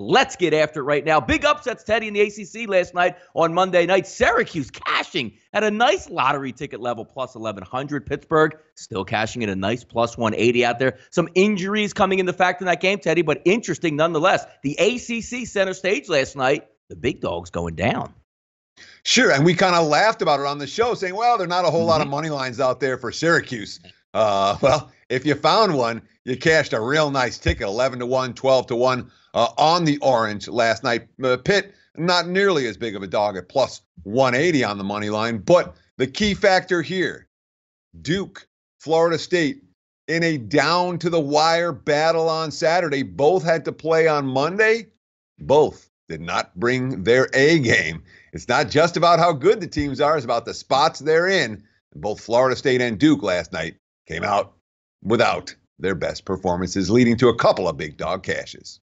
Let's get after it right now. Big upsets, Teddy, in the ACC last night on Monday night. Syracuse cashing at a nice lottery ticket level, plus 1,100. Pittsburgh still cashing at a nice plus 180 out there. Some injuries coming into fact in that game, Teddy, but interesting nonetheless. The ACC center stage last night, the big dogs going down. Sure, and we kind of laughed about it on the show, saying, well, there are not a whole lot of money lines out there for Syracuse. Well, if you found one, you cashed a real nice ticket, 11-1, 12-1 on the Orange last night. Pitt, not nearly as big of a dog at plus 180 on the money line. But the key factor here, Duke, Florida State, in a down-to-the-wire battle on Saturday, both had to play on Monday. Both did not bring their A game. It's not just about how good the teams are. It's about the spots they're in. Both Florida State and Duke last night came out without their best performances, leading to a couple of big dog cashes.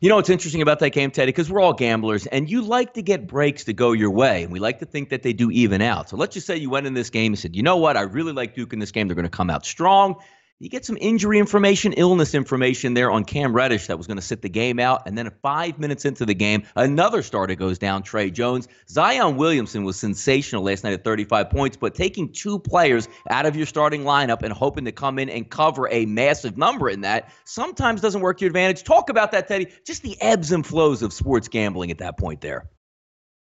You know what's interesting about that game, Teddy? Because we're all gamblers, and you like to get breaks to go your way, and we like to think that they do even out. So let's just say you went in this game and said, you know what, I really like Duke in this game. They're going to come out strong. You get some injury information, illness information there on Cam Reddish that was going to sit the game out. And then 5 minutes into the game, another starter goes down, Trey Jones. Zion Williamson was sensational last night at 35 points, but taking two players out of your starting lineup and hoping to come in and cover a massive number in that sometimes doesn't work to your advantage. Talk about that, Teddy. Just the ebbs and flows of sports gambling at that point there.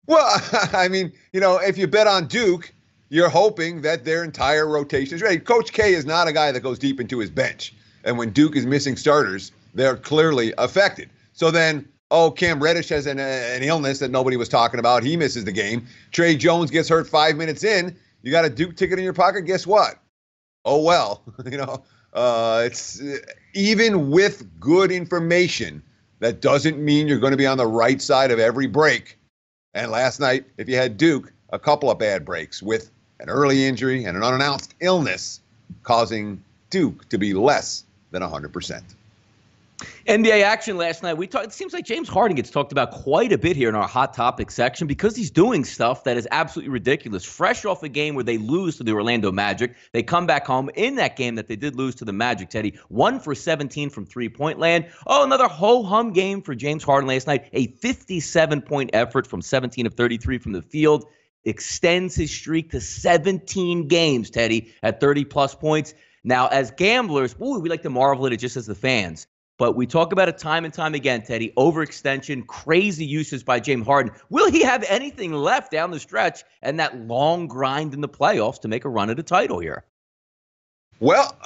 Well, I mean, if you bet on Duke, you're hoping that their entire rotation is ready. Coach K is not a guy that goes deep into his bench. And when Duke is missing starters, they're clearly affected. So then, Cam Reddish has an illness that nobody was talking about. He misses the game. Trey Jones gets hurt 5 minutes in. You got a Duke ticket in your pocket. Guess what? Oh, well, it's even with good information, that doesn't mean you're going to be on the right side of every break. And last night, if you had Duke, a couple of bad breaks with an early injury and an unannounced illness causing Duke to be less than 100%. NBA action last night. It seems like James Harden gets talked about quite a bit here in our Hot Topic section because he's doing stuff that is absolutely ridiculous. Fresh off a game where they lose to the Orlando Magic, they come back home in that game that they did lose to the Magic, Teddy. 1 for 17 from three-point land. Another ho-hum game for James Harden last night. A 57-point effort from 17 of 33 from the field. Extends his streak to 17 games, Teddy, at 30-plus points. Now, as gamblers, we like to marvel at it just as the fans. But we talk about it time and time again, Teddy. Overextension, crazy uses by James Harden. Will he have anything left down the stretch and that long grind in the playoffs to make a run at a title here? Well,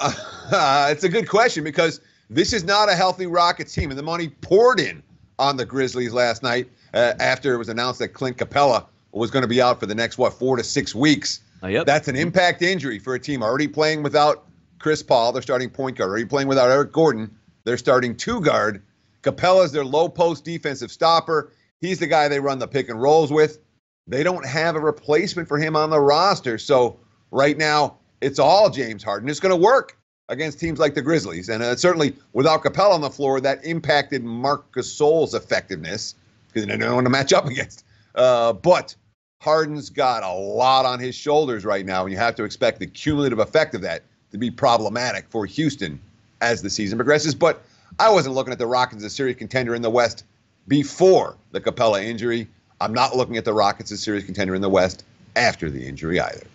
it's a good question because this is not a healthy Rockets team. And the money poured in on the Grizzlies last night after it was announced that Clint Capella was going to be out for the next, 4 to 6 weeks. Yep. That's an impact injury for a team already playing without Chris Paul, their starting point guard, already playing without Eric Gordon, their starting two guard. Capella's their low post defensive stopper. He's the guy they run the pick and rolls with. They don't have a replacement for him on the roster. So right now, it's all James Harden. It's going to work against teams like the Grizzlies. And certainly without Capella on the floor, that impacted Marc Gasol's effectiveness because they didn't know one to match up against. But Harden's got a lot on his shoulders right now, and you have to expect the cumulative effect of that to be problematic for Houston as the season progresses. But I wasn't looking at the Rockets as a serious contender in the West before the Capella injury. I'm not looking at the Rockets as a serious contender in the West after the injury either.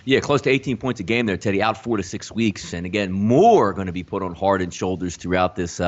Yeah, close to 18 points a game there, Teddy, out 4 to 6 weeks. And again, more going to be put on Harden's shoulders throughout this,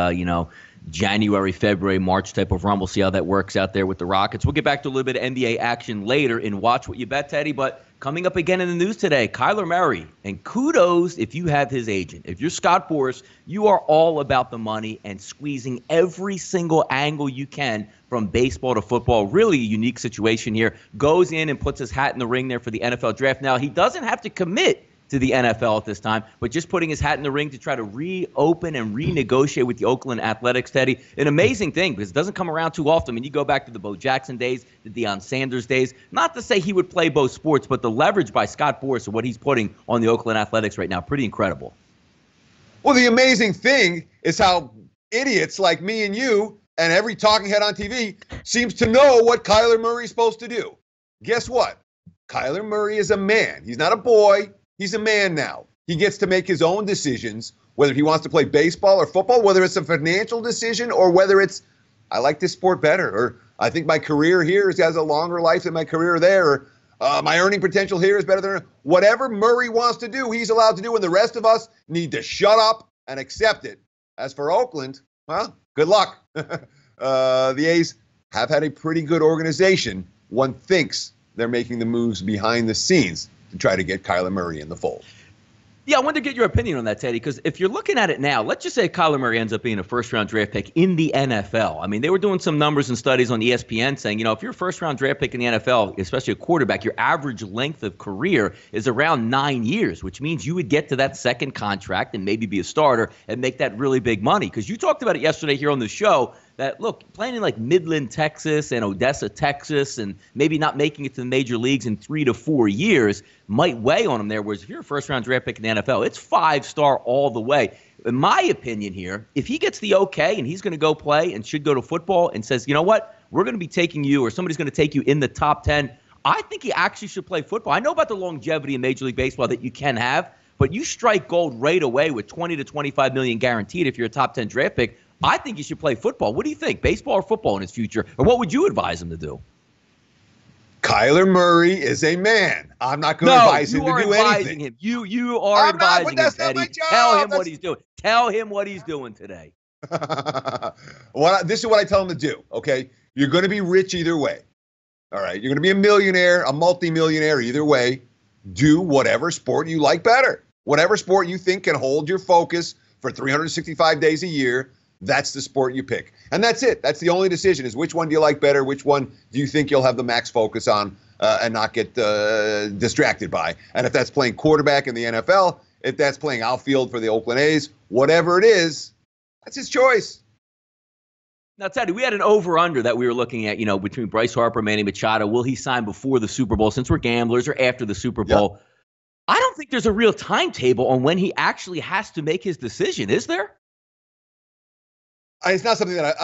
January, February, March type of run. We'll see how that works out there with the Rockets. We'll get back to a little bit of NBA action later in Watch What You Bet, Teddy. But coming up again in the news today, Kyler Murray. And kudos if you have his agent. If you're Scott Boras, you are all about the money and squeezing every single angle you can from baseball to football. Really a unique situation here. Goes in and puts his hat in the ring there for the NFL draft. Now, he doesn't have to commit to the NFL at this time, but just putting his hat in the ring to try to reopen and renegotiate with the Oakland Athletics, Teddy. An amazing thing because it doesn't come around too often. I mean, you go back to the Bo Jackson days, the Deion Sanders days. Not to say he would play both sports, but the leverage by Scott Boras and what he's putting on the Oakland Athletics right now, pretty incredible. Well, the amazing thing is how idiots like me and you and every talking head on TV seems to know what Kyler Murray's supposed to do. Guess what? Kyler Murray is a man. He's not a boy. He's a man now. He gets to make his own decisions, whether he wants to play baseball or football, whether it's a financial decision or whether it's I like this sport better, or I think my career here has a longer life than my career there, or my earning potential here is better than whatever Murray wants to do, he's allowed to do, and the rest of us need to shut up and accept it. As for Oakland, well, good luck. The A's have had a pretty good organization. One thinks they're making the moves behind the scenes to try to get Kyler Murray in the fold. Yeah, I wanted to get your opinion on that, Teddy, because if you're looking at it now, let's just say Kyler Murray ends up being a first-round draft pick in the NFL. I mean, they were doing some numbers and studies on ESPN saying, if you're a first-round draft pick in the NFL, especially a quarterback, your average length of career is around 9 years, which means you would get to that second contract and maybe be a starter and make that really big money. Because you talked about it yesterday here on the show that, look, playing in like Midland, Texas and Odessa, Texas, and maybe not making it to the major leagues in 3 to 4 years might weigh on him there. Whereas if you're a first-round draft pick in the NFL, it's 5-star all the way. In my opinion here, if he gets the okay and he's going to go play and should go to football and says, you know what, we're going to be taking you or somebody's going to take you in the top 10, I think he actually should play football. I know about the longevity in Major League Baseball that you can have, but you strike gold right away with $20 to $25 million guaranteed if you're a top 10 draft pick. I think he should play football. What do you think? Baseball or football in his future? Or what would you advise him to do? Kyler Murray is a man. I'm not going to advise him to do anything. Him. You are advising him, Teddy. Tell him what he's doing. Tell him what he's doing today. This is what I tell him to do, okay? You're going to be rich either way. All right? You're going to be a millionaire, a multimillionaire either way. Do whatever sport you like better. Whatever sport you think can hold your focus for 365 days a year, that's the sport you pick. And that's it. That's the only decision is which one do you like better, which one do you think you'll have the max focus on and not get distracted by. And if that's playing quarterback in the NFL, if that's playing outfield for the Oakland A's, whatever it is, that's his choice. Now, Teddy, we had an over-under that we were looking at, between Bryce Harper and Manny Machado. Will he sign before the Super Bowl since we're gamblers or after the Super Bowl? Yep. I don't think there's a real timetable on when he actually has to make his decision, is there? It's not something that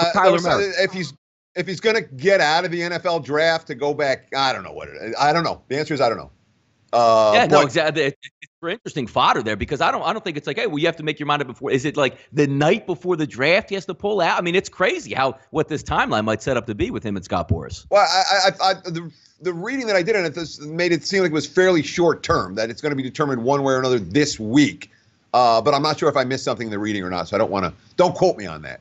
if he's going to get out of the NFL draft to go back, I don't know what it is. I don't know. The answer is I don't know. Exactly. It's for interesting fodder there because I don't think it's like, hey, well, you have to make your mind up before. Is it like the night before the draft he has to pull out? I mean, it's crazy what this timeline might set up to be with him and Scott Boras. Well, the reading that I did on it made it seem like it was fairly short term, that it's going to be determined one way or another this week. But I'm not sure if I missed something in the reading or not, so don't quote me on that.